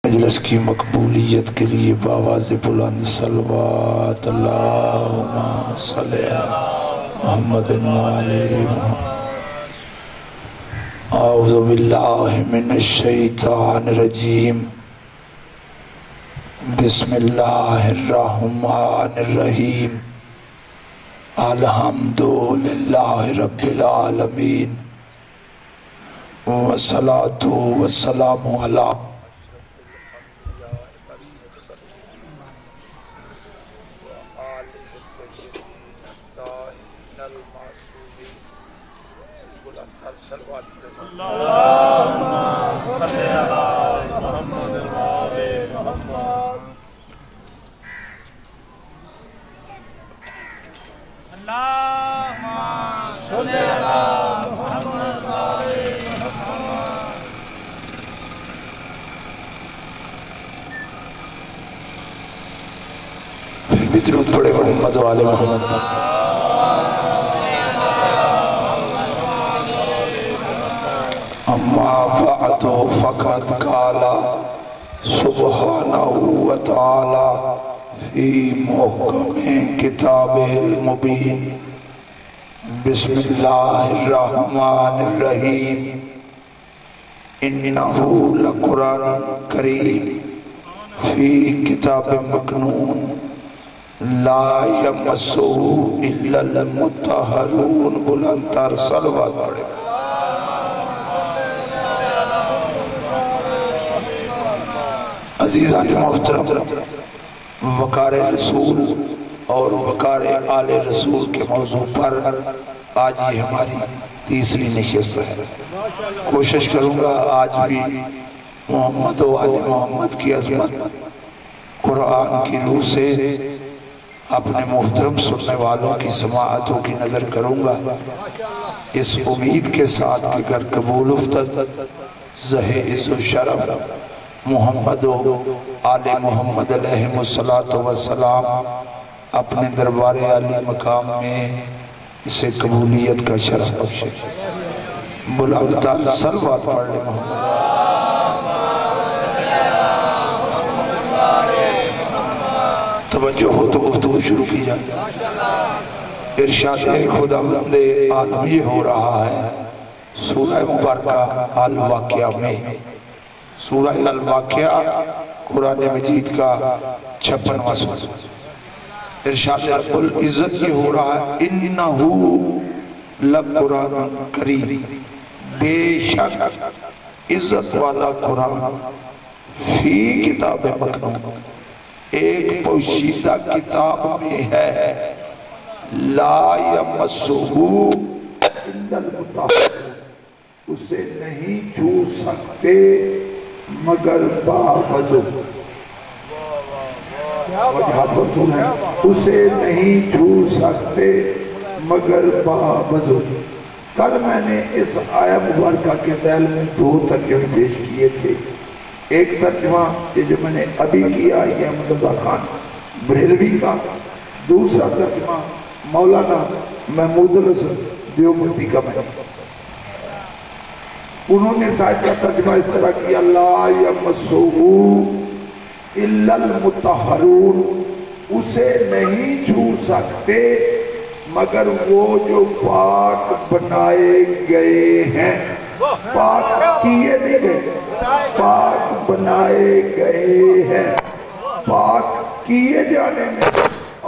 مجلس کی مقبولیت کے لیے بآواز بلند صلوات اللہم صلی علی محمد وآلہ محمد۔ اعوذ باللہ من الشیطان الرجیم، بسم اللہ الرحمن الرحیم، الحمدللہ رب العالمین، والصلاة والسلام علی پھر بھی درود پڑھے محمد و آل محمد پر۔ اما بعد فقد قال سبحانہ وتعالی فی محکم کتابہ المبین، بسم اللہ الرحمن الرحیم، انہ لقرآن کریم فی کتاب مکنون لا یمسہ الا المطہرون۔ بلند تر صلوات پڑھے۔ عزیزان محترم، وقار رسول اور وقار آل رسول کے موضوع پر آج یہ ہماری تیسری نشست ہے۔ کوشش کروں گا آج بھی محمد و آل محمد کی عظمت قرآن کی روح سے اپنے محترم سننے والوں کی سماعتوں کی نظر کروں گا، اس امید کے ساتھ کہ اگر قبول افتد زہ عز و شرف محمد و آل محمد علیہ السلام اپنے دربار عالی مقام میں اسے قبولیت کا شرف بخشے۔ بلند تر صلوات پڑھ لے محمد۔ توجہ ہو تو گفتگو شروع کی جائے۔ ارشاد خداوند عالم یہ ہو رہا ہے سورہ مبارکہ الواقعہ میں۔ سورہ الواقعہ قرآن مجید کا 56واں سورہ۔ ارشاد رب العزت یہ ہو رہا ہے انہ لقرآن کریم، بے شک عزت والا قرآن، فی کتاب مکنون، ایک پوشیدہ کتاب میں ہے، لا یمسہ الا المطہرون، اسے نہیں چھو سکتے مگر باوضو۔ وجہات مرسول ہے، اسے نہیں چھو سکتے مگر باوضو۔ کل میں نے اس آیہ مبارکہ کے ذیل میں 2 ترجمے پیش کیے تھے۔ ایک ترجمہ یہ جو میں نے ابھی کیا یہ احمد رضا خان بریلوی کا، دوسرا ترجمہ مولانا محمود الحسن دیوبندی کا میں نے۔ انہوں نے صاحب کا ترجمہ اس طرح کیا، لا یمسہ الا المطہرون، اسے نہیں چھو سکتے مگر وہ جو پاک بنائے گئے ہیں۔ پاک کیے نہیں گئے، پاک بنائے گئے ہیں۔ پاک کیے جانے میں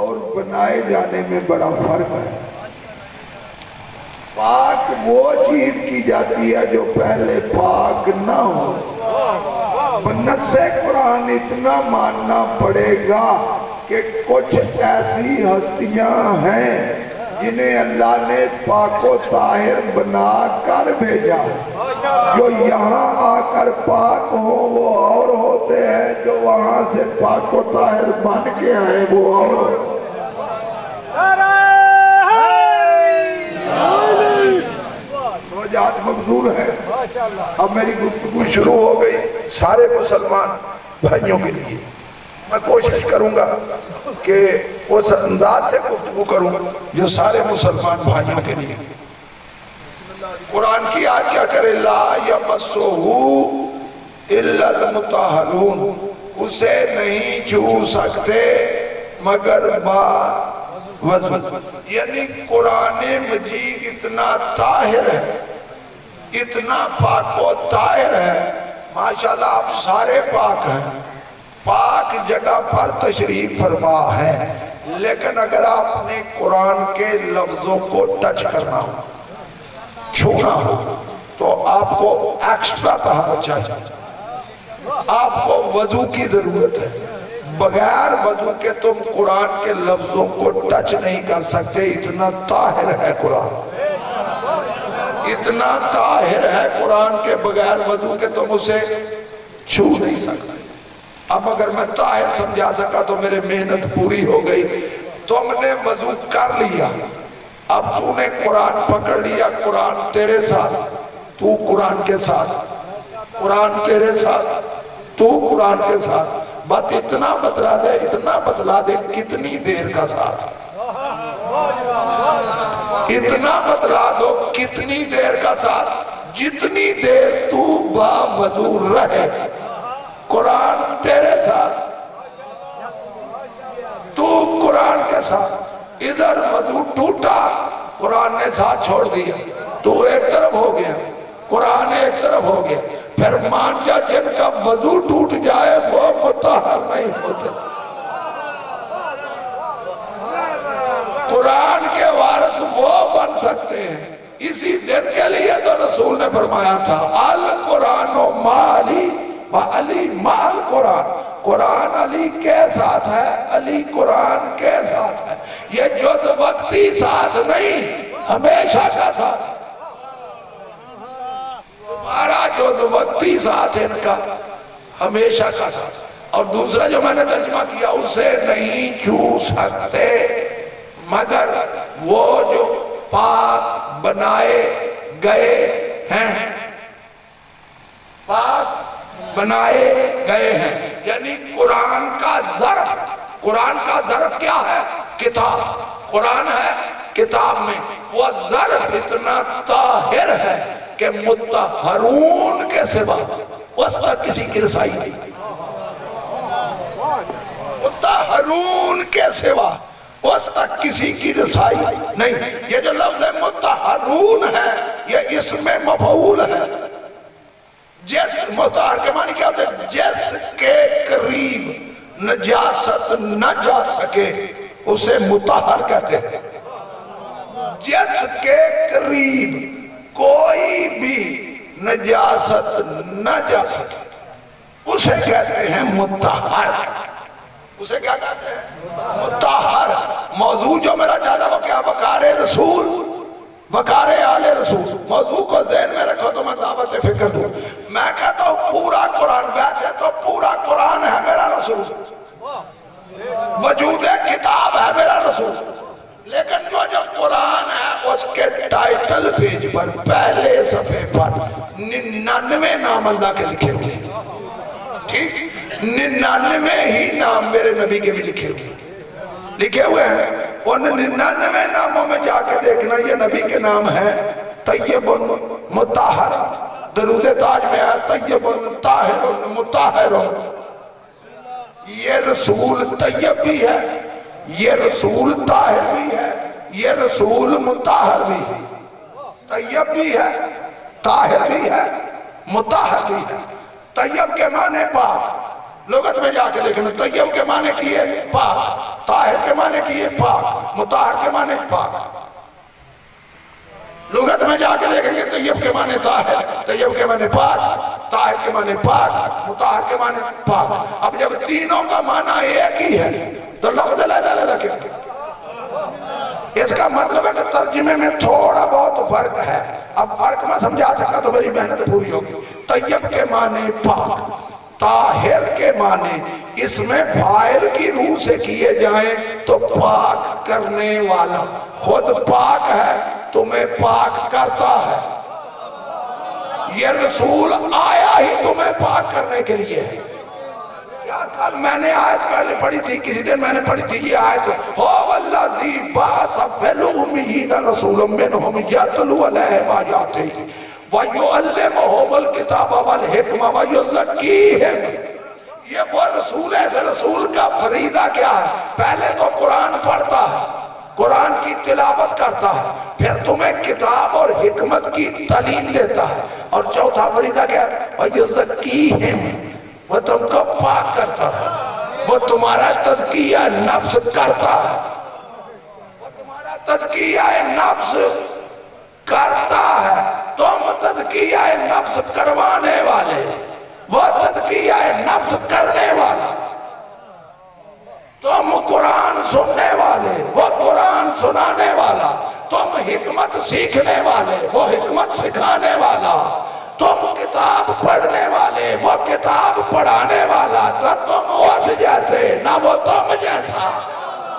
اور بنائے جانے میں بڑا فرق ہے۔ پاک وہ چیز کی جاتی ہے جو پہلے پاک نہ ہو۔ بنص قرآن اتنا ماننا پڑے گا کہ کچھ ایسی ہستیاں ہیں جنہیں اللہ نے پاک و طاہر بنا کر بھیجا، جو یہاں آ کر پاک ہو وہ اور ہوتے ہیں، جو وہاں سے پاک و طاہر بن کے آئے وہ اور ہوتے ہیں۔ توجہات مقبول ہے۔ اب میری گفتگو شروع ہو گئی سارے مسلمان بھائیوں کے لیے۔ میں کوشش کروں گا کہ اس انداز سے گفتگو کروں جو سارے مسلمان بھائیوں کے لیے۔ قرآن کی آیت کیا کرے، لا یمسہ الا المطہرون، اسے نہیں چھو سکتے مگر با وضو۔ یعنی قرآن مجید اتنا طاہر ہے، اتنا پاک و طاہر ہے، ماشاءاللہ آپ سارے پاک ہیں، پاک جگہ پر تشریف فرما ہے، لیکن اگر آپ نے قرآن کے لفظوں کو ٹچ کرنا ہو، چھونا ہو، تو آپ کو ایکسٹرا طہارت چاہیے، آپ کو وضو کی ضرورت ہے، بغیر وضو کے تم قرآن کے لفظوں کو ٹچ نہیں کر سکتے، اتنا طاہر ہے قرآن، اتنا طاہر ہے قرآن کے بغیر وضو کے تم اسے چھو نہیں سکتے۔ اب اگر میں طاہر سمجھا سکا تو میرے محنت پوری ہو گئی۔ تم نے وضو کر لیا، اب تو نے قرآن پکڑ لیا، قرآن تیرے ساتھ، تو قرآن کے ساتھ، قرآن تیرے ساتھ، تو قرآن کے ساتھ، بات اتنا بتلا دے کتنی دیر کا ساتھ، اتنا بتلا دو کتنی دیر کا ساتھ، جتنی دیر تو با وضو رہے قرآن تیرے ساتھ، تو قرآن کے ساتھ، ادھر وضو ٹوٹا قرآن نے ساتھ چھوڑ دیا، تو ایک طرف ہو گیا، قرآن ایک طرف ہو گیا، پھر مان جا جن کا وضو ٹوٹ جائے وہ مطہر نہیں ہوتے، قرآن کے وارث وہ بن سکتے ہیں۔ اسی دن کے لیے تو رسول نے فرمایا تھا القرآن و مالی و علی مال قرآن، قرآن علی کے ساتھ ہے، علی قرآن کے ساتھ ہے، یہ جز وقتی ساتھ نہیں، ہمیشہ کا ساتھ، تمہارا جز وقتی ساتھ ان کا ہمیشہ کا ساتھ۔ اور دوسرا جو میں نے ترجمہ کیا، اسے نہیں چھو سکتے مگر وہ جو پاک بنائے گئے ہیں، پاک بنائے گئے ہیں، یعنی قرآن کا ظرف کیا ہے؟ کتاب، قرآن ہے کتاب میں، وہ ظرف اتنا طاہر ہے کہ مطہرون کے سوا اس تک کسی کی رسائی نہیں، مطہرون کے سوا اس تک کسی کی رسائی نہیں۔ یہ جو لفظ مطہرون ہے یہ اسم مفعول ہے، جس مطہر کے معنی کیا ہوتے ہیں؟ جس کے قریب نجاست نہ جا سکے اسے مطہر کہتے ہیں، جس کے قریب کوئی بھی نجاست نہ جا سکے اسے کہتے ہیں مطہر، اسے کیا کہتے ہیں؟ مطہر۔ موضوع جو میرا چاہتا وہ کیا؟ وقار رسول، وقار آل رسول۔ موضوع کو ذہن میں رکھو تو میں دعوت فکر دوں۔ میں کہتا ہوں پورا قرآن، ویسے تو پورا قرآن ہے میرا رسول، وجود کتاب ہے میرا رسول، لیکن جو قرآن ہے اس کے ٹائٹل پیج پر پہلے صفحے پر 99 نام اللہ کے لکھے ہوئے ہیں، ٹھیک؟ 99 ہی نام میرے نبی کے بھی لکھے ہوئے ہیں۔ ان 99 ناموں میں جا کے دیکھنا یہ نبی کے نام ہیں، طیب مطہر، درود تاج میں ہے طیب طاہر مطہر، یہ رسول طیب بھی ہے، یہ رسول طاہر بھی ہے، یہ رسول مطہر بھی ہے، طیب بھی ہے، طاہر بھی ہے، مطہر بھی ہے۔ طیب کے معنی پاک، لغت میں جا کے دیکھنا، طیب کے معنی کیے پاک، طاہر کے معنی کیے پاک، مطہر کے معنی پاک۔ لغت میں جا کے دیکھیں گے طیب کے معنی طاہر، طیب کے معنی پاک، طاہر کے معنی پاک، مطہر کے معنی پاک۔ اب جب تینوں کا معنی ایک ہی ہے تو لفظ علیحدہ کیوں؟ اس کا مطلب ہے کہ ترجمے میں تھوڑا بہت فرق ہے۔ اب فرق میں سمجھا سکا تو میری محنت پوری ہوگی۔ طیب کے معنی پاک، طاہر کے معنی اس میں فاعل کی روح سے کیے جائیں تو پاک کرنے والا، خود پاک ہے تمہیں پاک کرتا ہے، یہ رسول آیا ہی تمہیں پاک کرنے کے لیے ہے۔ کیا کل میں نے آیت پہلے پڑھی تھی، کسی دن میں نے پڑھی تھی یہ آیت، هو الذی بعث فی الأمیین رسولا منہم یتلو علیہم آیاتہ وَيُعَلِّمُهُمُ الْكِتَابَ وَالْحِکْمَةَ وَيُزَکِّیہِمْ۔ یہ وہ رسول ہے، اس رسول کا فریضہ کیا ہے؟ پہلے تو قرآن پڑھتا ہے، قرآن کی تلاوت کرتا ہے، پھر تمہیں کتاب اور حکمت کی تعلیم دیتا ہے، اور چوتھا فریضہ کیا ہے؟ وَيُزَکِّیہِمْ، وہ تم کو پاک کرتا ہے، وہ تمہارا تزکیہ نفس کرتا ہے، وہ تمہارا تزکیہ نفس کرتا ہے، تم تزکیہ نفس کروانے والے، وہ تزکیہ نفس کرنے والا، تم قرآن سننے والے، وہ قرآن سنانے والا، تم حکمت سیکھنے والے، وہ حکمت سکھانے والا، تم کتاب پڑھنے والے، وہ کتاب پڑھانے والا، نہ تم اس جیسے نہ وہ تم جیسا۔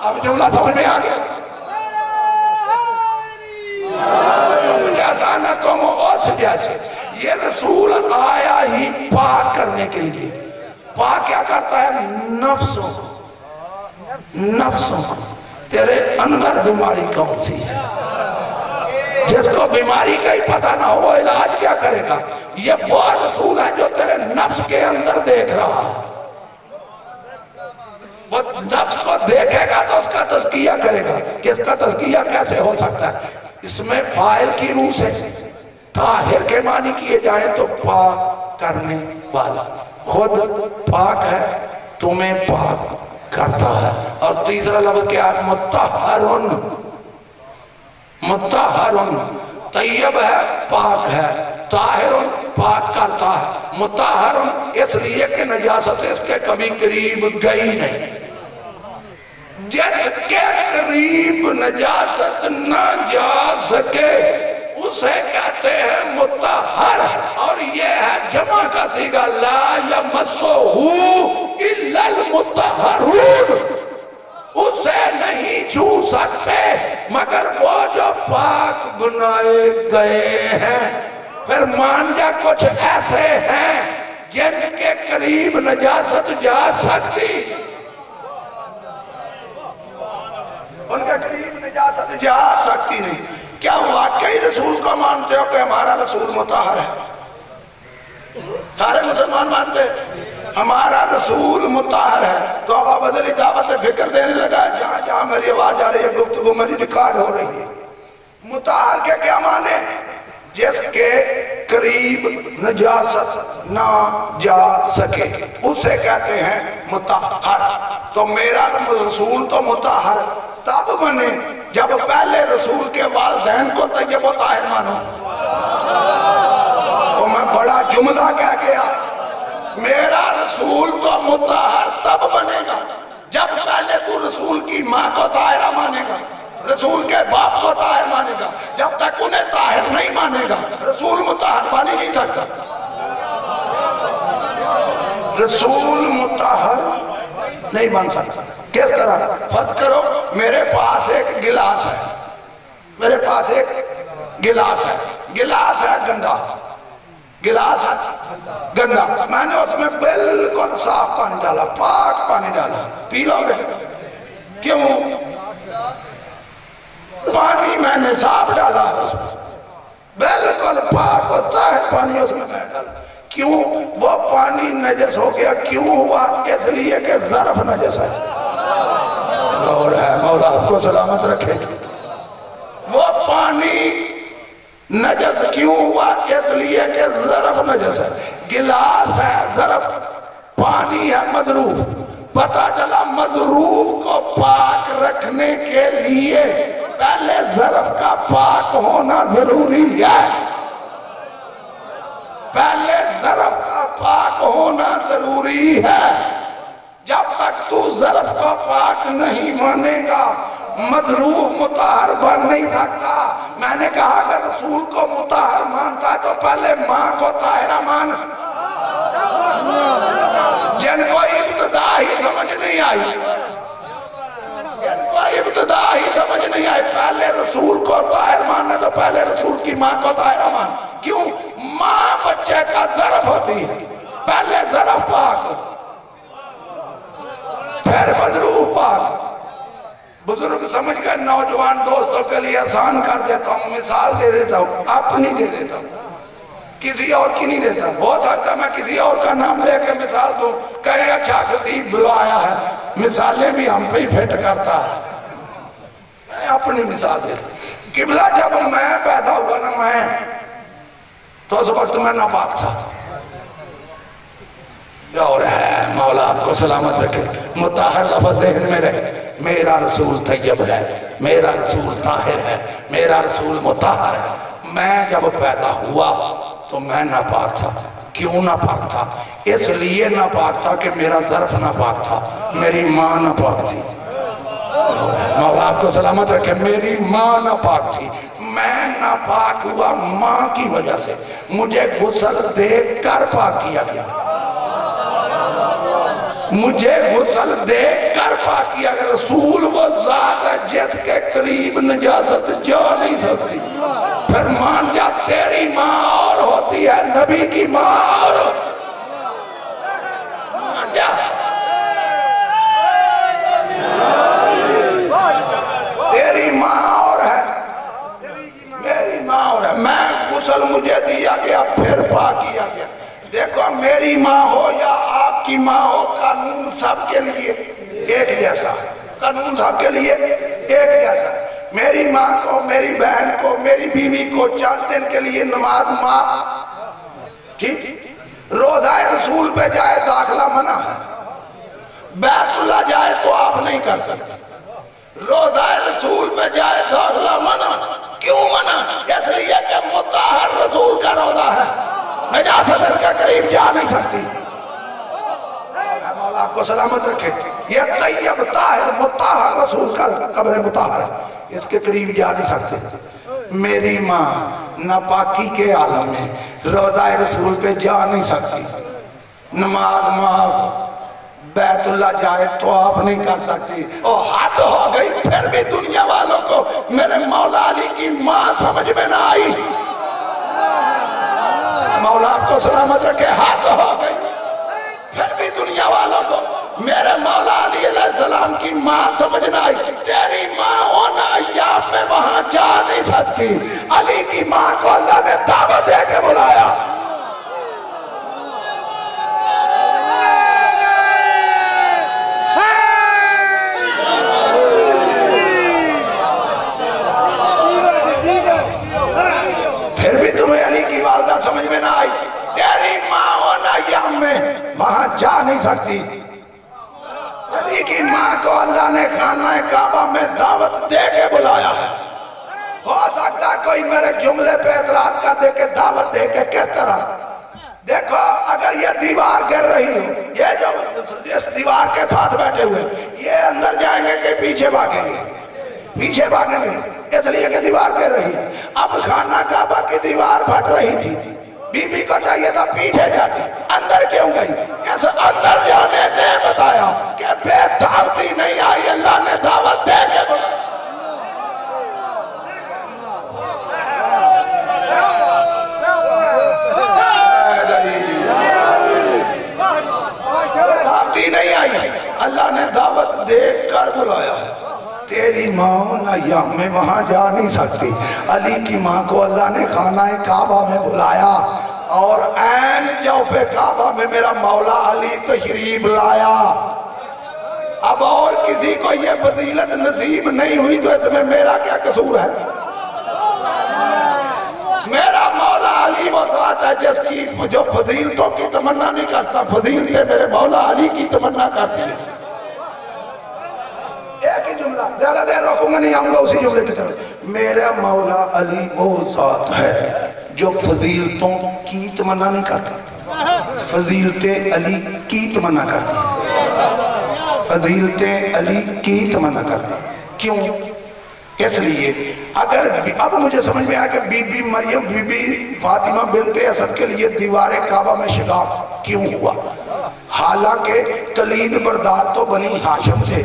اب جملہ سمجھ میں آگیا، تم جیسا نہ تم اس جیسے۔ یہ رسول آیا ہی پاک کرنے کے لیے۔ پاک کیا کرتا ہے؟ نفسوں کو، نفسوں کو۔ تیرے اندر بیماری کون سی ہے؟ جس کو بیماری کا ہی پتہ نہ ہو وہ علاج کیا کرے گا؟ یہ وہ رسول ہے جو تیرے نفس کے اندر دیکھ رہا ہے، وہ نفس کو دیکھے گا تو اس کا تزکیہ کرے گا کہ اس کا تزکیہ کیسے ہو سکتا ہے؟ اس میں فاعل کی روح سے طاہر کے معنی کیے جائیں تو پاک کرنے والا، خود پاک ہے تمہیں پاک کرتا ہے۔ اور تیسرا لفظ کیا ہے؟ مطہرن، مطہرن، طیب ہے پاک ہے، طاہرن پاک کرتا ہے، مطہرن اس لیے کہ نجاست اس کے کبھی قریب گئی نہیں، جس کے قریب نجاست نہ جا سکے اسے کہتے ہیں مطہر، اور یہ ہے جمع کا صیغہ لا یمسہ الا المطہرون، اسے نہیں چھو سکتے مگر وہ جو پاک بنائے گئے ہیں۔ پھر مان جا کچھ ایسے ہیں جن کے قریب نجاست جا سکتی، ان کے قریب نجاست جا سکتی نہیں۔ کیا واقعی رسول کو مانتے ہو کہ ہمارا رسول مطہر ہے؟ سارے مسلمان مانتے ہیں ہمارا رسول مطہر ہے؟ تو اب آپ بدلی دعوت فکر دینے لگا، جہاں جہاں میری آواز آ رہی ہے، گفتگو میری ریکارڈ ہو رہی ہے۔ مطہر کے کیا معنی؟ جس کے قریب نجاست نہ جا سکے اسے کہتے ہیں مطہر۔ تو میرا رسول تو مطہر تب بنے جب پہلے رسول کے والدین کو طیب و طاہر مانو۔ تو میں بڑا جملہ کہہ گیا، میرا رسول تو مطہر تب بنے گا جب پہلے تو رسول کی ماں کو طاہرہ مانے گا، رسول کے باپ کو طاہر مانے گا۔ جب تک انہیں طاہر نہیں مانے گا رسول مطہر بن نہیں سکتا۔ رسول مطہر نہیں بن سکتا۔ کس طرح؟ فرض کرو میرے پاس ایک گلاس ہے، میرے پاس ایک گلاس ہے، گلاس ہے گندا، گلاس ہے گندا، میں نے اس میں بالکل صاف پانی ڈالا، پاک پانی ڈالا، پی لو گے؟ کیوں؟ پانی میں نے صاف ڈالا اس میں، بالکل پاک ہوتا ہے پانی اس میں ڈالا۔ کیوں وہ پانی نجس ہو گیا؟ کیوں ہوا؟ اس لیے کہ ظرف نجس ہے۔ اور ہے مولا آپ کو سلامت رکھے گی۔ وہ پانی نجس کیوں ہوا؟ اس لیے کہ ظرف نجس ہے۔ گلاس ہے ظرف، پانی ہے مظروف، پتہ چلا مظروف کو پاک رکھنے کے لیے پہلے ظرف کا پاک ہونا ضروری ہے، پہلے ظرف کا پاک ہونا ضروری ہے۔ جب تک تو ظرف کو پاک نہیں مانے گا مظروف مطہر بن نہیں سکتا۔ میں نے کہا اگر رسول کو مطہر مانتا ہے تو پہلے ماں کو طاہرہ مان، جن کو ابتدا ہی سمجھ نہیں آئی، جن کو ابتدا ہی سمجھ نہیں آئی، پہلے رسول کو طاہر ماننا تو پہلے رسول کی ماں کو طاہرہ مان۔ کیوں؟ ماں بچے کا ظرف ہوتی ہے، پہلے ظرف پاک پھر مظروف پاک۔ بزرگ سمجھ کر نوجوان دوستوں کے لیے آسان کر دیتا ہوں، مثال دے دیتا ہوں، اپنی دے دیتا ہوں۔ کسی اور کی نہیں دیتا. ہو سکتا میں کسی اور کا نام لے کے مثال دوں, کہیں اچھا خطیب بلایا ہے, مثالیں بھی ہم پہ ہی فٹ کرتا ہے. میں اپنی مثال دے دوں. قبلہ جب میں پیدا ہوا نا, میں تو اس وقت میں ناپاک تھا. اور ہے مولا آپ کو سلامت رکھے, مطہر لفظ ذہن میں رہے. میرا رسول طیب ہے, میرا رسول طاہر ہے, میرا رسول مطہر ہے. میں جب پیدا ہوا تو میں ناپاک تھا. کیوں ناپاک تھا؟ اس لیے ناپاک تھا کہ میرا ظرف ناپاک تھا, میری ماں ناپاک تھی. مولا آپ کو سلامت رکھے, میری ماں ناپاک تھی. میں ناپاک ہوا ماں کی وجہ سے, مجھے غسل دے کر پاک کیا گیا. مجھے غسل دے کر پاک کیا گیا. رسول وہ ذات ہے جس کے قریب نجاست جا نہیں سکتی. پھر مان جا تیری ماں اور ہوتی ہے, نبی کی ماں اور ہوتی ہے. مان جا تیری ماں اور ہے, میری ماں اور ہے. میں غسل مجھے دیا گیا, پھر پاک کیا گیا. دیکھو میری ماں ہو یا آپ کی ماں ہو, قانون سب کے لیے ایک جیسا ہے. قانون سب کے لیے ایک جیسا ہے. میری ماں کو, میری بہن کو, میری بیوی کو چند دن کے لیے نماز معاف, ٹھیک. روزہ رسول پہ جائے داخلہ منع ہے. بیت اللہ جائے تو آپ نہیں کر سکتے. روزہ رسول پہ جائے داخلہ منع. کیوں منع؟ اس لیے کہ مطہر رسول کا روزہ ہے, نجاست اس کے قریب جا نہیں سکتی. مولا آپ کو سلامت رکھے. یہ طیب طاہر مطہر رسول کا قبر مطہر ہے, اس کے قریب جا نہیں سکتے. میری ماں ناپاکی کے عالم میں روزہ رسول پہ جا نہیں سکتی. نماز معاف, بیت اللہ جائے تو آپ نہیں کر سکتی. اور حد ہو گئی. پھر بھی دنیا والوں کو میرے مولا علی کی ماں سمجھ میں نہ آئی. مولا آپ کو سلامت رکھے, حد ہو گئی. پھر بھی دنیا والوں کو میرے مولا علی علیہ السلام کی ماں سمجھ نہ آئی. تیری ماں ہونا ایام میں وہاں جا نہیں سکتی. علی کی ماں کو اللہ نے دعوت دے کے بلایا. پھر بھی تمہیں علی کی والدہ سمجھ میں نہ آئی. تیری ماں ہونا ایام میں وہاں جا نہیں سکتی. علی کی ماں کو اللہ نے خانہ کعبہ میں دعوت دے کے بلایا ہے. ہو سکتا کوئی میرے جملے پہ اعتراض کر دے کہ دعوت دے کے کس طرح. دیکھو اگر یہ دیوار گر رہی ہو, یہ جو اس دیوار کے ساتھ بیٹھے ہوئے, یہ اندر جائیں گے کہ پیچھے بھاگیں گے؟ پیچھے بھاگیں گے, اس لیے کہ دیوار گر رہی ہے. اب خانہ کعبہ کی دیوار پھٹ رہی تھی, بی بی کو چاہیے تھا پیچھے جاتی. اندر کیوں گئی؟ ایسے اندر جانے نے بتایا کہ بے دعوتی نہیں آئی, اللہ نے دعوت دے کے دعوتی نہیں آئی, اللہ نے دعوت دے کر بلایا ہے. تیری ماں نہ ایام میں وہاں جا نہیں سکتی. علی کی ماں کو اللہ نے خانہ کعبہ میں بلایا, اور عین جوف کعبہ میں میرا مولا علی تشریف لایا. اب اور کسی کو یہ فضیلت نصیب نہیں ہوئی تو اس میں میرا کیا قصور ہے؟ میرا مولا علی وہ ذات ہے جس کی جو فضیلتوں کی تمنا نہیں کرتا, فضیلتیں میرے مولا علی کی تمنا کرتی ہیں. ایک ہی جملہ, زیادہ دیر روکوں گا نہیں, آؤں گا اسی جملے کی طرف. میرا مولا علی وہ ذات ہے جو فضیلتوں کی تمنا نہیں کرتا, فضیلتیں علی کی تمنا کرتی ہیں. فضیلتیں علی کی تمنا کرتی ہیں. کیوں؟ اس لیے اگر اب مجھے سمجھ میں آیا کہ be be Maryam, Bibi Fatima بنت اسد کے لیے دیوار کعبہ میں شگاف کیوں ہوا؟ حالانکہ کلید بردار تو بنی ہاشم تھے,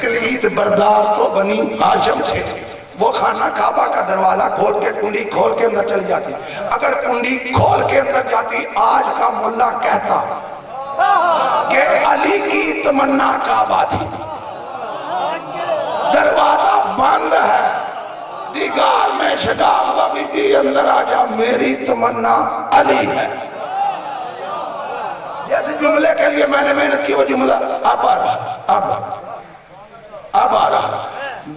کلید بردار تو بنی ہاشم تھے. وہ خانہ کعبہ کا دروازہ کھول کے, کنڈی کھول کے اندر چلی جاتی. اگر کنڈی کھول کے اندر جاتی, آج کا ملا کہتا کہ علی کی تمنا کعبہ تھی. دروازہ بند ہے, دیگار میں شدا ہوا بی بی اندر آ جا میری تمنا علی ہے. جیسے جملے کے لیے میں نے محنت کی وہ جملہ اب آ رہا اب آ رہا.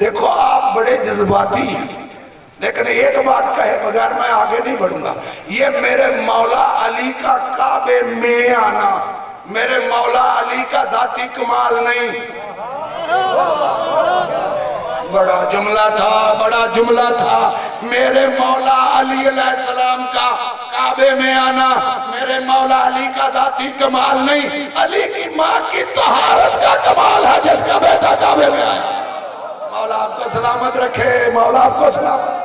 دیکھو آپ بڑے جذباتی ہیں لیکن ایک بات کہے بغیر میں آگے نہیں بڑھوں گا. یہ میرے مولا علی کا کعبے میں آنا میرے مولا علی کا ذاتی کمال نہیں. بڑا جملہ تھا میرے مولا علی علیہ السلام کا کعبے میں آنا میرے مولا علی کا ذاتی کمال نہیں. علی کی ماں کی طہارت کا کمال ہے جس کا بیٹا کعبے میں آیا. مولا آپ کو سلامت رکھے. مولا آپ کو سلامت.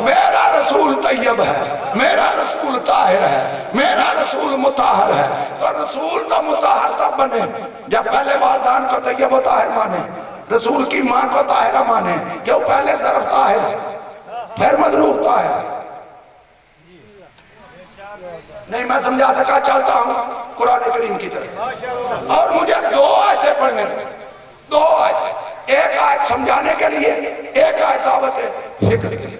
میرا رسول طیب ہے میرا رسول طاہر ہے میرا رسول مطہر ہے. تو رسول تو مطہر تب بنے جب پہلے والدان کو طیب و طاہر مانے رسول کی ماں کو طاہرہ مانے کیوں پہلے ظرف طاہر ہے پھر مظروف طاہر ہے. نہیں میں سمجھا سکا چلتا ہوں قرآن کریم کی طرف اور مجھے 2 آیتیں پڑھنے 2 آیتیں. ایک آیت سمجھانے کے لیے ایک آیت دعوت فکر کے لیے.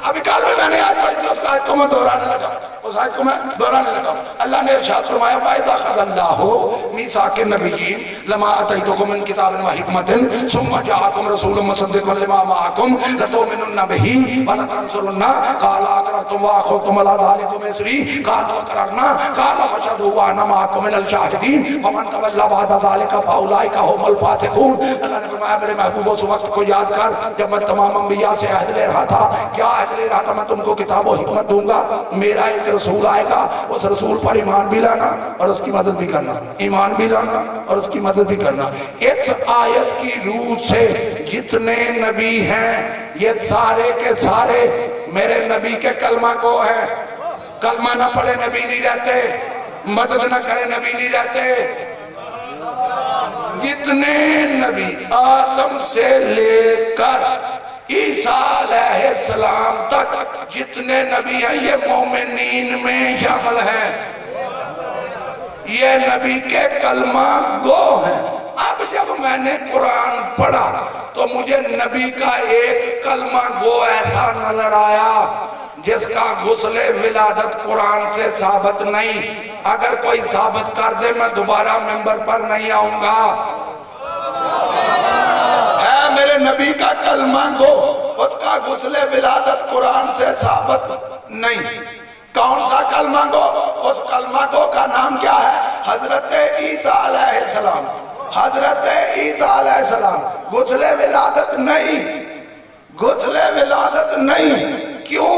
ابھی کال میں نے آیت پڑھی تھی اس آیت کو میں دہرانے لگا اس آیت کو میں دہرانے لگا. اللہ نے ارشاد فرمایا وَإِذَا أَخَذَ اللَّهُ مِيثَاقَ النَّبِيِّينَ لَمَا آتَيْتُكُم مِّن كِتَابٍ وَحِكْمَةٍ ثُمَّ جَاءَكُمْ رَسُولٌ مُصَدِّقٌ لِّمَا مَعَكُمْ لَتُؤْمِنُنَّ بِهِ وَلَتَنصُرُنَّهُ قَالَ أَقْرَرْتُمْ وَأَخَذْتُمْ عَلَىٰ ذَٰلِكُمْ إِصْرِي قَالُوا أَقْرَرْنَا قَالَ فَاشْهَدُوا وَأَنَا مَعَكُم مِّنَ الشَّاهِدِينَ وَمَن تَوَلَّىٰ بَعْدَ ذَٰلِكَ فَأُولَٰئِكَ هُمُ الْفَاسِقُونَ. اللہ نے فرمایا میرے محبوب اس وقت کو یاد کر جب میں تمام انبیاء سے عہد لے رہا تھا. کیا عہد لے رہا تھا؟ میں تم کو کتاب و حکمت دوں گا میرا ایک رسول آئے گا اس رسول پر ایمان بھی لانا اور اس کی مدد بھی کرنا ایمان بھی لانا اور اس کی مدد بھی کرنا. اس آیت کی روح سے جتنے نبی ہیں یہ سارے کے سارے میرے نبی کے کلمہ کو ہیں. کلمہ نہ پڑھے نبی نہیں رہتے مدد نہ کرے نبی نہیں رہتے. جتنے نبی آدم سے لے کر عیسیٰ علیہ السلام تک جتنے نبی ہیں یہ مومنین میں شامل ہیں. یہ نبی کے کلمہ گو ہیں. اب جب میں نے قرآن پڑھا تو مجھے نبی کا ایک کلمہ گو ایسا نظر آیا جس کا غسل ولادت قرآن سے ثابت نہیں. اگر کوئی ثابت کر دے میں دوبارہ ممبر پر نہیں آؤں گا. اے میرے نبی کا کلمہ گو اس کا غسل ولادت قرآن سے ثابت نہیں. کون سا کلمہ گو؟ اس کلمہ گو کا نام کیا ہے؟ حضرت عیسیٰ علیہ السلام. حضرت عیسیٰ علیہ السلام. غسل ولادت نہیں غسل ولادت نہیں. کیوں؟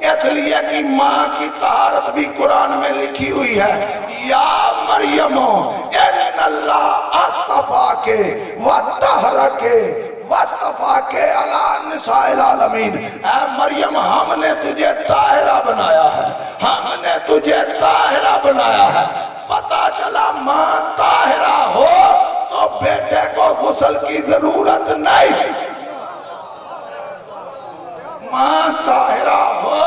اس لیے کہ ماں کی طہارت بھی قرآن میں لکھی ہوئی ہے. یا مریم ان اللہ اصطفاک وطہرک واصطفاک علی نساء العالمین. اے مریم ہم نے تجھے طاہرہ بنایا ہے ہم نے تجھے طاہرہ بنایا ہے. پتہ چلا ماں طاہرہ ہو تو بیٹے کو غسل کی ضرورت نہیں. ماں طاہرہ ہو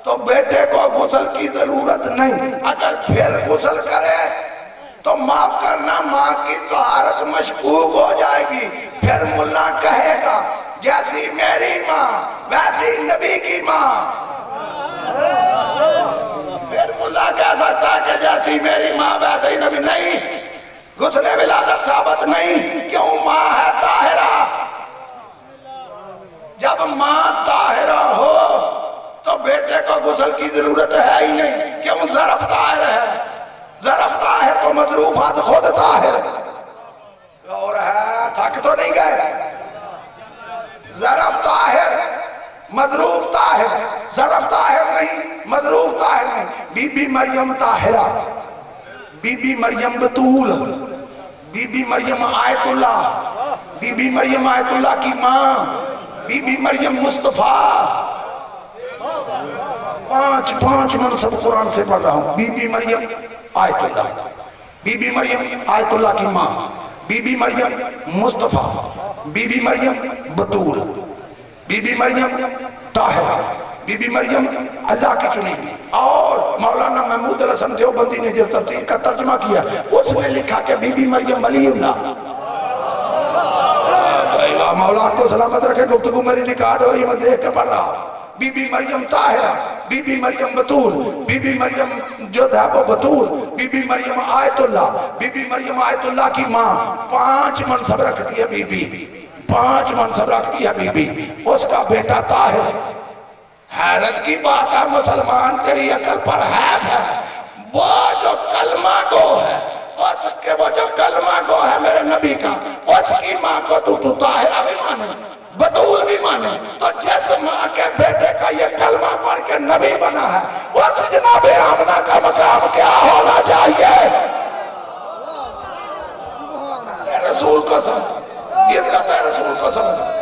تو بیٹے کو غسل کی ضرورت نہیں. اگر پھر غسل کرے تو معاف کرنا ماں کی طہارت مشکوک ہو جائے گی. پھر ملا کہے گا جیسی میری ماں ویسی نبی کی ماں. پھر ملا کہہ سکتا ہے کہ جیسی میری ماں ویسی نبی. نہیں غسل ولادت ثابت نہیں. کیوں؟ ماں ہے طاہرہ. جب ماں طاہرہ ہو تو بیٹے کو غسل کی ضرورت ہے ہی نہیں. کیوں؟ ظرف طاہر ہے. ظرف طاہر تو مظروفات خود طاہر اور ہے. تھک تو نہیں گئے؟ ظرف طاہر مظروف طاہر. ظرف طاہر نہیں مظروف طاہر نہیں. بی بی مریم طاہرہ بی بی مریم بطول بی بی مریم آیت اللہ بی بی مریم آیت اللہ کی ماں بی بی مریم مصطفیٰ. پانچ منصب قرآن سے پڑھ رہا ہوں. بی بی مریم آیت اللہ بی بی مریم آیت اللہ کی ماں بی بی مریم مصطفیٰ بی بی مریم بطول بی بی مریم طاہرہ بی بی مریم اللہ کی چنی ہوئی. اور مولانا محمود الحسن دیوبندی نے جس تفسیر کا ترجمہ کیا اس نے لکھا کہ بی بی مریم ولی اللہ. مولا کو سلامت رکھے. گفتگو میری ریکارڈ ہو رہی میں دیکھ کے پڑھ رہا. بی بی مریم طاہرہ، بی بی مریم بطول، بی بی مریم جو ہے وہ بطول، بی بی مریم آیت اللہ، بی بی مریم آیت اللہ کی ماں. 5 منصب رکھتی ہے بی بی، 5 منصب رکھتی ہے بی بی. اس کا بیٹا طاہر. حیرت کی بات ہے مسلمان تیری عقل پر ہے وہ جو کلمہ گو ہے، اس کے وہ جو کلمہ گو ہے میرے نبی کا، اس کی ماں کو تو طاہرہ بھی مانے، بطول بھی مانے. تو جس ماں کے بیٹے کا یہ کلمہ پڑھ کے نبی بنا ہے اس جناب آمنہ کا مقام کیا ہونا چاہیے؟ رسول کو سمجھ، عزت رسول کو سمجھ.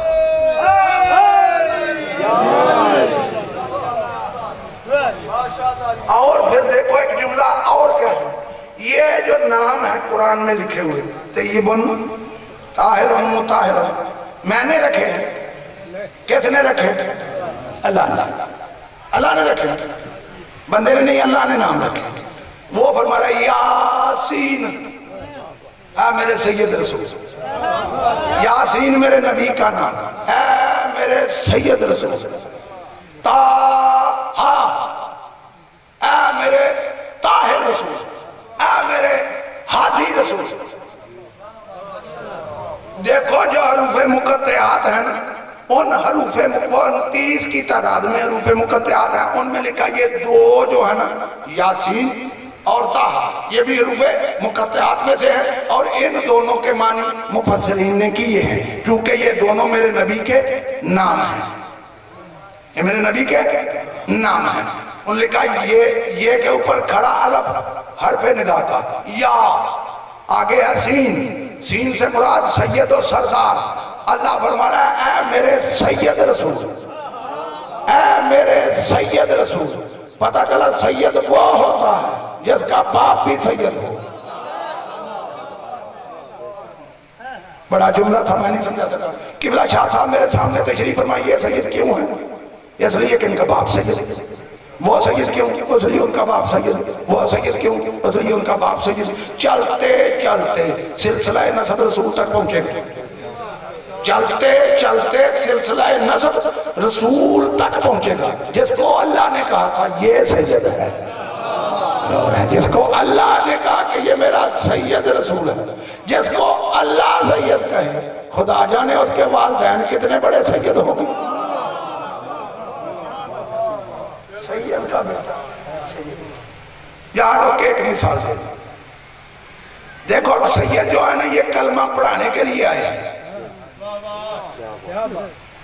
اور پھر دیکھو ایک جملہ اور کیا ہے. یہ جو نام ہے قرآن میں لکھے ہوئے طیبن طاہر مطہر میں نے رکھے ہیں. کس نے رکھے؟ اللہ نے. اللہ نے رکھے، بندے نے نہیں، اللہ نے نام رکھے. وہ فرما رہا ہے یاسین، اے میرے سید رسول. یاسین میرے نبی کا نام، اے میرے سید رسول. تاہا، اے میرے طاہر رسول، اے میرے ہادی رسول. دیکھو جو حروف مقطعات ہیں نا، ان حروف 30 کی تعداد میں حروف مقطعات ہیں، ان میں لکھا یہ 2 جو ہے نا یاسین اور طاہا، یہ بھی حروف مقطعات میں سے ہیں. اور ان دونوں کے معنی مفسرین نے کیے ہیں کیونکہ یہ دونوں میرے نبی کے نام ہیں. یہ میرے نبی کے نام ہیں. ان لکھا یہ کے اوپر کھڑا الف حرف ندا کا، یا آگے ہے سین، سین سے مراد سید و سردار. اللہ فرما رہا ہے اے میرے سید رسول، اے میرے سید رسول. پتہ چلا سید وہ ہوتا ہے جس کا باپ بھی سید ہو. بڑا جملہ تھا میں نہیں سمجھا سکا. قبلہ شاہ صاحب میرے سامنے تشریف فرمائی یہ سید کیوں ہے؟ اس لیے کہ ان کا باپ سید. وہ سید کیوں؟ اس لیے ان کا باپ سید. وہ سید کیوں؟ اس لیے ان کا باپ سید. چلتے چلتے سلسلہ نسب رسول تک پہنچے گا. چلتے چلتے سلسلہ نسب رسول تک پہنچے گا. جس کو اللہ نے کہا تھا یہ سید ہے، جس کو اللہ نے کہا کہ یہ میرا سید رسول ہے، جس کو اللہ سید کہے، خدا جانے اس کے والدین کتنے بڑے سید ہوں گے. سید کا بیٹا سید. یہاں لوگ ایک مثال سے دیکھو، سید جو ہے نا یہ کلمہ پڑھانے کے لیے آیا ہے.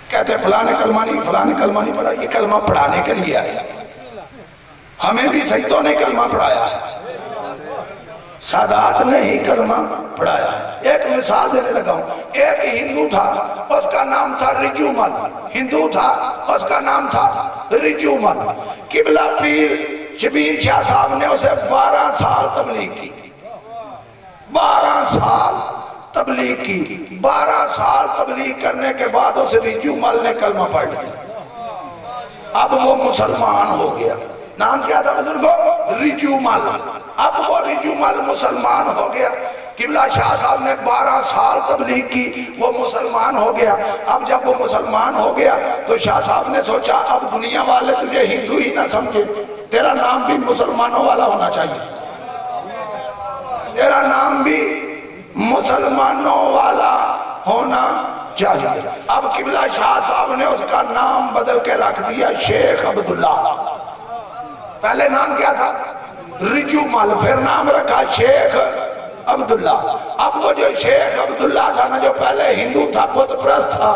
کہتے ہیں فلاں نے کلمہ نہیں پڑھا، یہ کلمہ پڑھانے کے لیے آیا. ہمیں بھی سیدوں نے کلمہ پڑھایا ہے، سادات نے ہی کلمہ پڑھایا ہے. ایک مثال دینے لگا ہوں. ایک ہندو تھا، اس کا نام تھا رجومل. ہندو تھا، اس کا نام تھا رجومل. قبلہ پیر شبیر شاہ صاحب نے اسے 12 سال تبلیغ کی. 12 سال تبلیغ کی. 12 سال تبلیغ کرنے کے بعد اسے رجومل نے کلمہ پڑھ لیا. اب وہ مسلمان ہو گیا. نام کیا تھا بزرگو؟ رجومل. اب وہ رجومل مسلمان ہو گیا. قبلہ شاہ صاحب نے 12 سال تبلیغ کی، وہ مسلمان ہو گیا. اب جب وہ مسلمان ہو گیا تو شاہ صاحب نے سوچا اب دنیا والے تجھے ہندو ہی نہ سمجھے، تیرا نام بھی مسلمانوں والا ہونا چاہیے، تیرا نام بھی مسلمانوں والا ہونا چاہیے. اب قبلہ شاہ صاحب نے اس کا نام بدل کے رکھ دیا شیخ عبداللہ. پہلے نام کیا تھا؟ رجومل. پھر نام رکھا شیخ عبداللہ. اب وہ جو شیخ عبداللہ تھا نا، جو پہلے ہندو تھا، بت پرست تھا،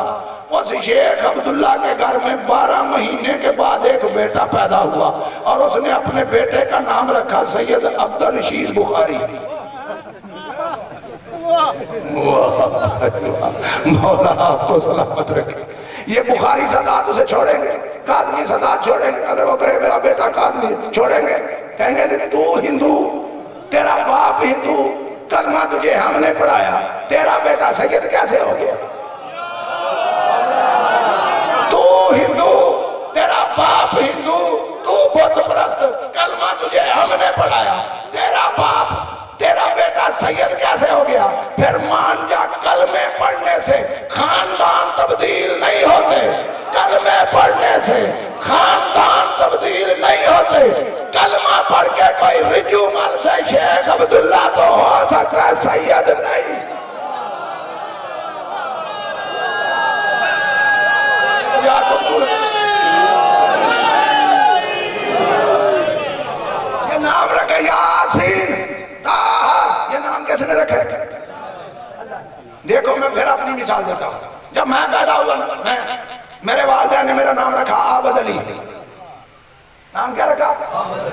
اس شیخ عبداللہ کے گھر میں 12 مہینے کے بعد ایک بیٹا پیدا ہوا اور اس نے اپنے بیٹے کا نام رکھا سید عبدالرشید بخاری. مولا آپ کو سلامت رکھے. یہ بخاری سادات اسے چھوڑیں گے، کاظمی سادات چھوڑیں گے. اگر وہ کہے میرا بیٹا کاظمی، چھوڑیں گے. کہیں گے تو ہندو، تیرا باپ ہندو، کلمہ تجھے ہم نے پڑھایا، تیرا بیٹا سید کیسے ہو گیا؟ تو ہندو، تیرا باپ ہم نے پڑھایا. تیرا باپ تیرا بیٹا سید کیسے ہو گیا؟ پھر مان جا کلمے پڑھنے سے خاندان تبدیل نہیں ہوتے. کلمے پڑھنے سے خاندان تبدیل نہیں ہوتے. کلمہ پڑھ کے کوئی رجومل سے شیخ عبداللہ تو ہو سکتا ہے، سید نہیں. یہ نام رکھے یاسین طه، یہ نام کس نے رکھے؟ دیکھو میں پھر اپنی مثال دیتا ہوں. جب میں پیدا ہوا میرے والدین نے میرا نام رکھا عابد علی. نام کیا رکھا؟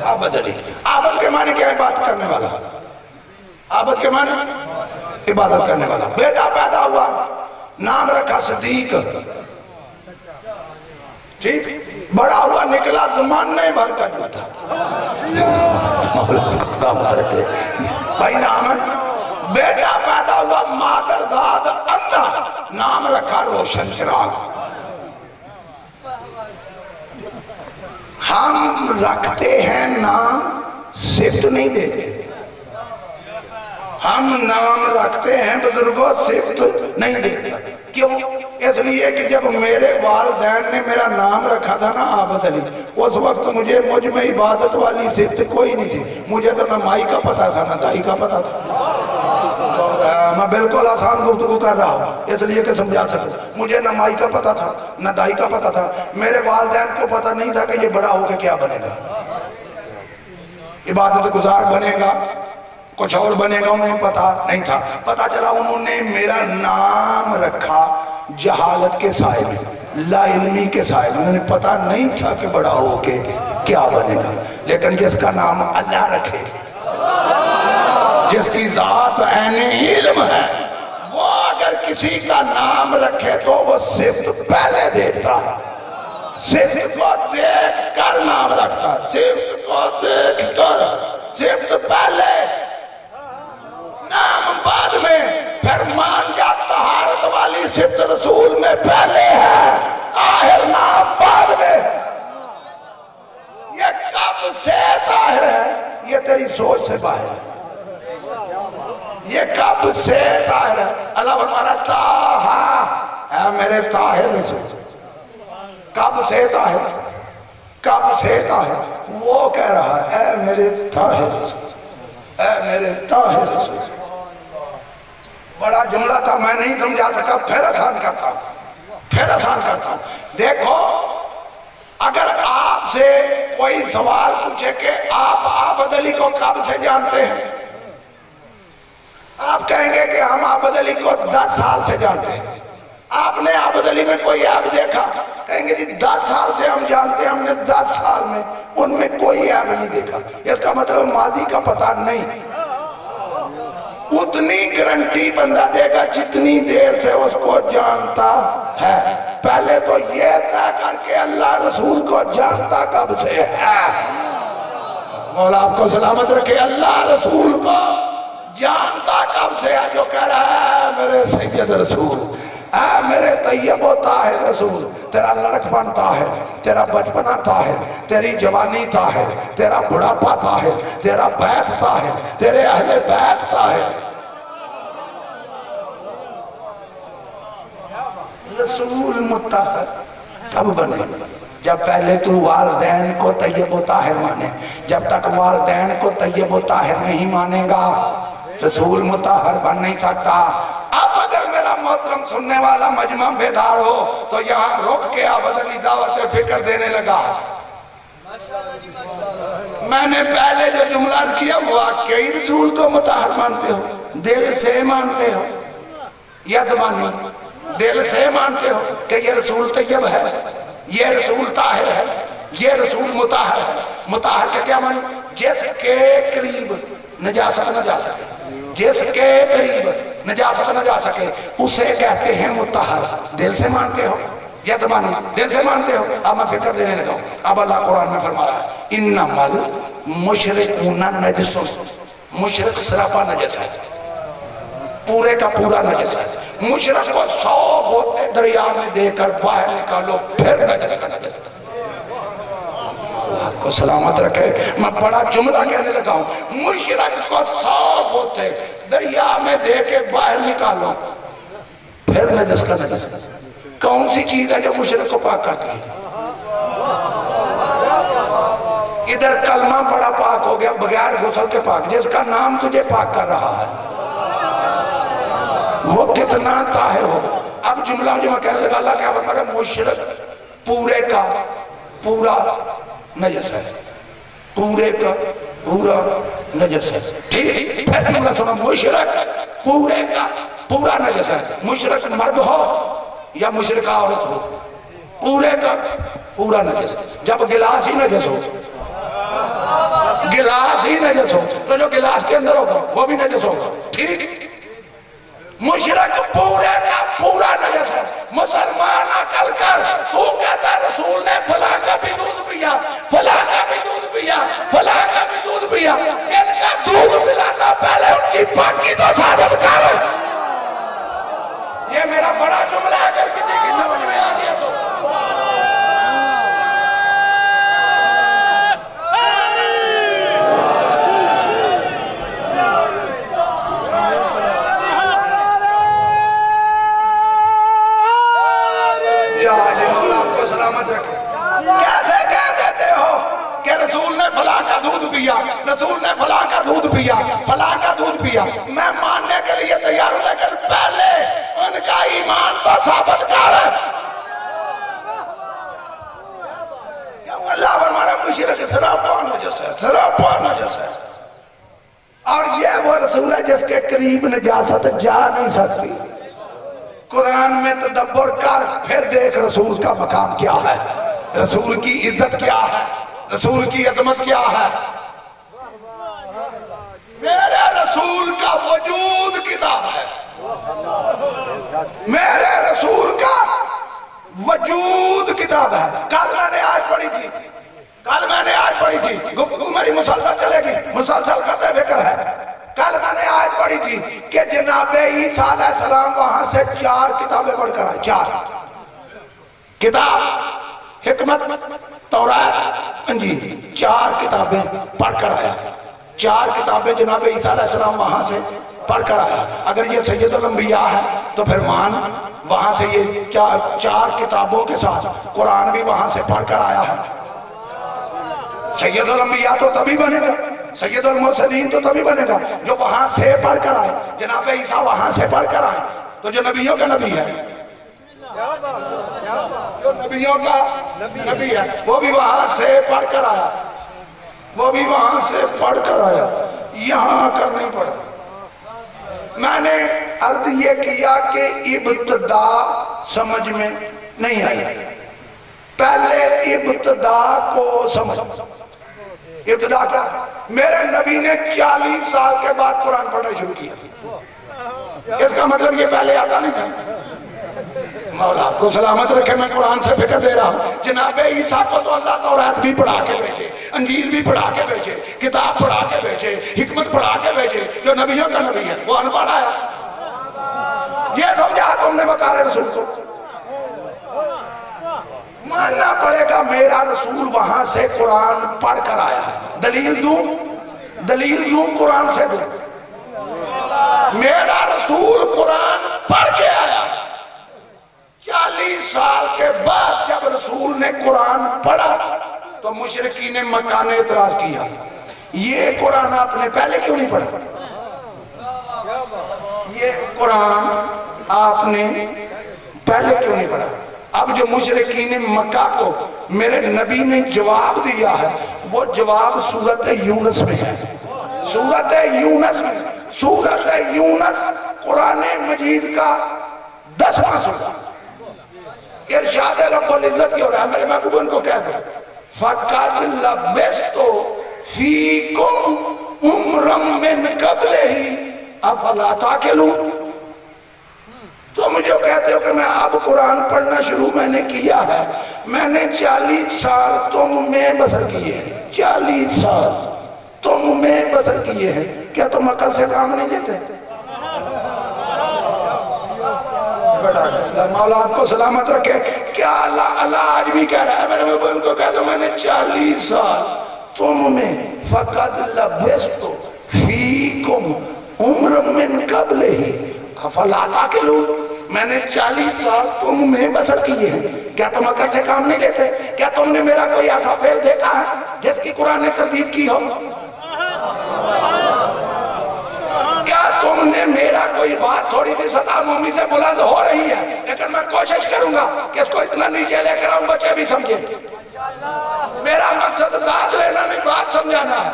عابد علی. عابد کے معنی کیا؟ عبادت کرنے والا. عابد کے معنی عبادت کرنے والا. بیٹا پیدا ہوا نام رکھا صدیق. ٹھیک. بڑا ہوا نکلا زمانے بھر کا جھوٹا. بھائی نام. بیٹا پیدا ہوا مادرزاد اندھا، نام رکھا روشن چراغ. ہم رکھتے ہیں نام، صفت نہیں دیتے. ہم نام رکھتے ہیں بزرگوں، صفت نہیں دیتے. کیوں؟ اس لیے کہ جب میرے والدین نے میرا نام رکھا تھا نا عابد علی، اس وقت مجھ میں عبادت والی صفت کوئی نہیں تھی. مجھے تو نہ مائی کا پتا تھا نہ دائی کا پتا تھا. میں بالکل آسان گفتگو کر رہا ہوں اس لیے کہ سمجھا سکوں. مجھے نہ مائی کا پتا تھا نہ دائی کا پتا تھا. میرے والدین کو پتا نہیں تھا کہ یہ بڑا ہو کے کیا بنے گا. عبادت گزار بنے گا، کچھ اور بنے گا، انہیں پتا نہیں تھا. پتا چلا انہوں نے میرا نام رکھا جہالت کے سائے میں، لا علمی کے سائے میں. انہوں نے پتا نہیں تھا کہ بڑا ہو کے کیا بنے گا. لیکن جس کا نام اللہ رکھے، جس کی ذات عین علم ہے، وہ اگر کسی کا نام رکھے تو وہ صفت پہلے دیکھتا ہے. صفت کو دیکھ کر نام رکھتا ہے. صفت کو دیکھ کر. صفت پہلے، نام بعد میں. پھر مان جا طہارت والی صفت رسول میں پہلے ہے، طاہر نام بعد میں. یہ کب سے طاہر ہے؟ یہ تیری سوچ سے باہر ہے. یہ کب سے طاہر ہے؟ اللہ فرمانا طه، اے میرے طاہر رسول. کب سے طاہر؟ کب سے طاہر؟ وہ کہہ رہا ہے اے میرے طاہر رسول، اے میرے طاہر رسول. بڑا جملہ تھا، میں نہیں سمجھا سکا. پھر آسان کرتا ہوں، پھر آسان کرتا ہوں. دیکھو اگر آپ سے کوئی سوال پوچھے کہ آپ عابد علی کو کب سے جانتے ہیں، آپ کہیں گے کہ ہم عابد علی کو 10 سال سے جانتے ہیں. آپ نے عابد علی میں کوئی عیب دیکھا؟ کہیں گے جی 10 سال سے ہم جانتے ہیں، ہم نے 10 سال میں ان میں کوئی عیب نہیں دیکھا. اس کا مطلب ماضی کا پتہ نہیں. اتنی گارنٹی بندہ دے گا جتنی دیر سے اس کو جانتا ہے. پہلے تو یہ طے کر کے اللہ رسول کو جانتا کب سے ہے. مولا آپ کو سلامت رکھے. اللہ رسول کو جانتا کب سے ہے؟ جو کہہ رہا ہے میرے سید رسول، اے میرے طیب و طاہر رسول. تیرا لڑکپن طاہر، تیرا بچپنا طاہر، تیری جوانی طاہر، تیرا بڑھاپا طاہر، تیرا بیت طاہر، تیرے اہل بیت طاہر. رسول مطہر تب بنے جب پہلے تو والدین کو طیب و طاہر مانے. جب تک والدین کو طیب و طاہر نہیں مانے گا رسول مطہر بن نہیں سکتا. اب اگر میرا محترم سننے والا مجمع بیدار ہو تو یہاں رک کے عابد علی دعوت فکر دینے لگا. میں نے پہلے جو جملہ کیا واقعی رسول کو مطہر مانتے ہو؟ دل سے مانتے ہو یا زبانی؟ دل سے مانتے ہو کہ یہ رسول طیب ہے، یہ رسول طاہر ہے، یہ رسول مطہر ہے. مطہر کے کیا معنی؟ جس کے قریب نجاست نہ جا سکے، جس کے قریب نجاست نہ جا سکے اسے کہتے ہیں مطہر. دل سے مانتے ہو یا زبانی؟ دل سے مانتے ہو. اب میں فکر دینے لگا ہوں. اب اللہ قرآن میں فرما رہا ہے انما المشرکون نجس. مشرک سراپا نجس ہے، پورے کا پورا نجس ہے. مشرک کو 100 غوطے دریا میں دے کر باہر نکالو پھر نجس کا نجس. آپ کو کو سلامت رکھے. میں بڑا جملہ کہنے لگا ہوں. مشرک کو 100 ہوتے دریا میں دے کے باہر نکالو پھر نجس کا نجس. کون سی چیز ہے جو مشرک کو پاک کرتی ہے؟ ادھر کلمہ بڑا پاک ہو گیا بغیر غسل کے پاک. جس کا نام تجھے پاک کر رہا ہے وہ کتنا طاہر ہوگا. اب جملہ جو میں کہنے لگا اللہ کیا فرماتا ہے مشرک پورے کا پورا نجس ہے. پورے کا پورا نجس ہے. ٹھیک پھر جملہ سنا مشرک پورے کا پورا نجس ہے. مشرک مرد ہو یا مشرکہ عورت ہو پورے کا پورا نجس. جب گلاس ہی نجس ہو گلاس ہی نجس ہو تو جو گلاس کے اندر ہوگا وہ بھی نجس ہوگا. ٹھیک مشرک پورے کا پورا نجس ہے. مسلمان عقل کر. تو کہتا ہے رسول نے فلاں کا بھی دودھ پیا فلاں کا بھی دودھ پیا فلاں کا بھی دودھ پیا. ان کا دودھ پلانا پہلے ان کی پاکی تو ثابت کر. یہ میرا بڑا جملہ ہے اگر کسی کی سمجھ میں آ گیا تو. کیسے کہہ دیتے ہو کہ رسول نے فلاں کا دودھ پیا رسول نے فلاں کا دودھ پیا فلاں کا دودھ پیا. میں ماننے کے لیے تیار ہوں لیکن پہلے ان کا ایمان تو ثابت کر. اللہ فرماتا ہے مشرک سراپا نجس ہے سراپا نجس ہے. اور یہ وہ رسول ہے جس کے قریب نجاست جا نہیں سکتی. قرآن میں تدبر کر پھر دیکھ رسول کا مقام کیا ہے رسول کی عزت کیا ہے رسول کی عظمت کیا ہے. میرے رسول کا وجود کتاب ہے. میرے رسول کا وجود کتاب ہے. کل میں نے آج پڑھی تھی گفتگو میری مسلسل چلے گی مسلسل کرتے فکر ہے. کل میں نے آج پڑھی تھی کہ جناب عیسیٰ علیہ السلام وہاں سے 4 کتابیں پڑھ کر آئے. 4 کتاب حکمت تورات انجیل 4 کتابیں پڑھ کر آیا. 4 کتابیں جناب عیسیٰ علیہ السلام وہاں سے پڑھ کر آیا. اگر یہ سید الانبیاء ہے تو پھر مان وہاں سے یہ 4 کتابوں کے ساتھ قرآن بھی وہاں سے پڑھ کر آیا ہے. سید الانبیاء تو تبھی بنے گا سید المرسلین تو تبھی بنے گا جو وہاں سے پڑھ کر آئے. جناب عیسیٰ وہاں سے پڑھ کر آئے تو جو نبیوں کا نبی ہے جو نبیوں کا نبی ہے وہ بھی وہاں سے پڑھ کر آیا وہ بھی وہاں سے پڑھ کر آیا. یہاں آ کر نہیں پڑھا. میں نے عرض یہ کیا کہ ابتدا سمجھ میں نہیں آئی. پہلے ابتدا کو سمجھ. ابتدا کیا میرے نبی نے 40 سال کے بعد قرآن پڑھنا شروع کیا. اس کا مطلب یہ پہلے آتا نہیں تھا. مولا آپ کو سلامت رکھے. میں قرآن سے فکر دے رہا ہوں. جناب عیسیٰ کو تو اللہ تورات بھی پڑھا کے بھیجے انجیل بھی پڑھا کے بھیجے کتاب پڑھا کے بھیجے حکمت پڑھا کے بھیجے. جو نبیوں کا نبی ہے وہ انپڑھ آیا. یہ سمجھا تم نے وقار رسول کو ماننا پڑے گا. میرا رسول وہاں سے قرآن پڑھ کر آیا. دلیل دوں قرآن سے دوں. میرا رسول قرآن پڑھ کے آیا. 40 سال کے بعد جب رسول نے قرآن پڑھا تو مشرکین مکہ نے اعتراض کیا یہ قرآن آپ نے پہلے کیوں نہیں پڑھا. یہ قرآن آپ نے پہلے کیوں نہیں پڑھا. اب جو مشرکین مکہ کو میرے نبی نے جواب دیا ہے وہ جواب سورت یونس میں ہے. سورت یونس قرآن مجید کا 10واں سورہ. ارشاد رب العزت کی ہو رہا ہے. میرے محبوب ان کو کہہ دو فَقَدْ لَبِثْتُ فِيكُمْ عُمْرًا مِّن قَبْلِهِ أَفَلَا تَعْقِلُونَ. تو مجھے کہتے ہو کہ میں اب قرآن پڑھنا شروع میں نے کیا ہے. میں نے 40 سال تم میں بسر کیے ہیں. 40 سال تم میں بسر کیے ہیں. کیا تم عقل سے کام نہیں لیتے؟ بڑا مولا آپ کو سلامت رکھے. کیا اللہ آج بھی کہہ رہا ہے میرے محبوب ان کو کہتا ہوں میں نے 40 سال تم میں فقد لبثت فیکم عمر من قبل ہی افلا تعقلون. میں نے 40 سال تم میں بسر کیے ہیں. کیا تم عقل سے کام نہیں لیتے؟ کیا تم نے میرا کوئی ایسا فعل دیکھا ہے جس کی قرآن نے تردید کی ہو؟ کیا تم نے میرا کوئی بات تھوڑی سی سطح مومی سے بلند ہو رہی ہے لیکن میں کوشش کروں گا کہ اس کو اتنا نیچے لے کر آؤں بچے بھی سمجھیں. میرا مقصد داد لینا نہیں بات سمجھانا ہے.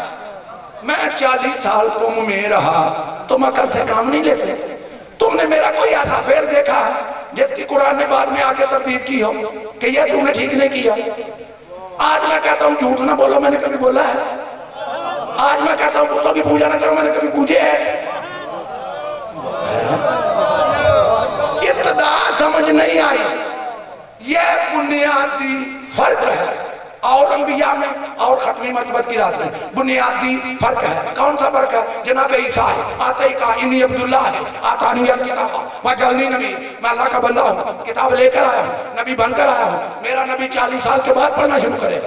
میں 40 سال تم میں رہا تم عقل سے کام نہیں لیتے. تم نے میرا کوئی ایسا فعل دیکھا ہے جس کی قرآن نے بعد میں آ کے تردید کی ہو کہ یہ تم نے ٹھیک نہیں کیا؟ آج میں کہتا ہوں جھوٹ نہ بولو میں نے کبھی بولا ہے؟ آج میں کہتا ہوں بتوں کی پوجا نہ کرو میں نے کبھی پوجے ہے؟ ابتدا سمجھ نہیں آئی. یہ بنیادی فرق ہے اور انبیاء میں اور ختمی مرتبت کی ذات میں بنیادی فرق ہے. کون سا فرق ہے؟ جناب عیسیٰ ہے آتے کا انی عبداللہ ہے آتانی الکتاب وجعلنی نبی. میں اللہ کا بندہ ہوں کتاب لے کر آیا ہوں نبی بن کر آیا ہوں. میرا نبی 40 سال کے بعد پڑھنا شروع کرے.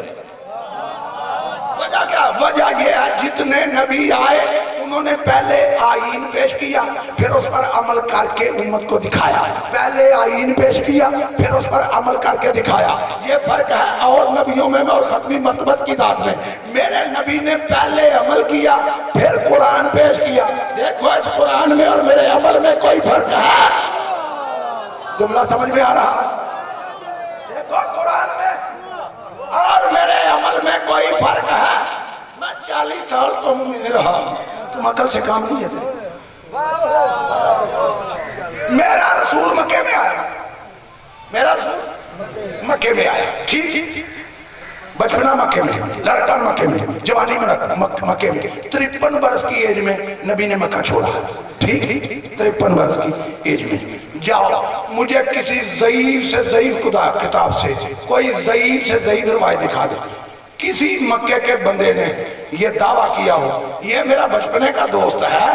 وجہ کیا؟ وجہ یہ ہے جتنے نبی آئے انہوں نے پہلے آئین پیش کیا پھر اس پر عمل کر کے امت کو دکھایا. پہلے آئین پیش کیا پھر اس پر عمل کر کے دکھایا. یہ فرق ہے اور نبیوں میں اور ختمی مرتبت کی ذات میں. میرے نبی نے پہلے عمل کیا پھر قرآن پیش کیا. دیکھو اس قرآن میں اور میرے عمل میں کوئی فرق ہے؟ جملہ سمجھ میں آ رہا؟ دیکھو قرآن میں اور میرے عمل میں کوئی فرق ہے. میں 40 سال تم میں رہا تم عقل سے کام نہیں لیتے. میرا رسول مکے میں آیا. میرا رسول مکے میں آیا. ٹھیک بچپنا مکے میں لڑکا مکے میں جوانی میں مکے میں 53 برس کی ایج میں نبی نے مکہ چھوڑا. ٹھیک 53 برس کی ایج میں. جاؤ مجھے کسی ضعیف سے ضعیف کتاب سے کوئی ضعیف سے ضعیف روایت دکھا دے کسی مکے کے بندے نے یہ دعویٰ کیا ہو یہ میرا بچپنے کا دوست ہے.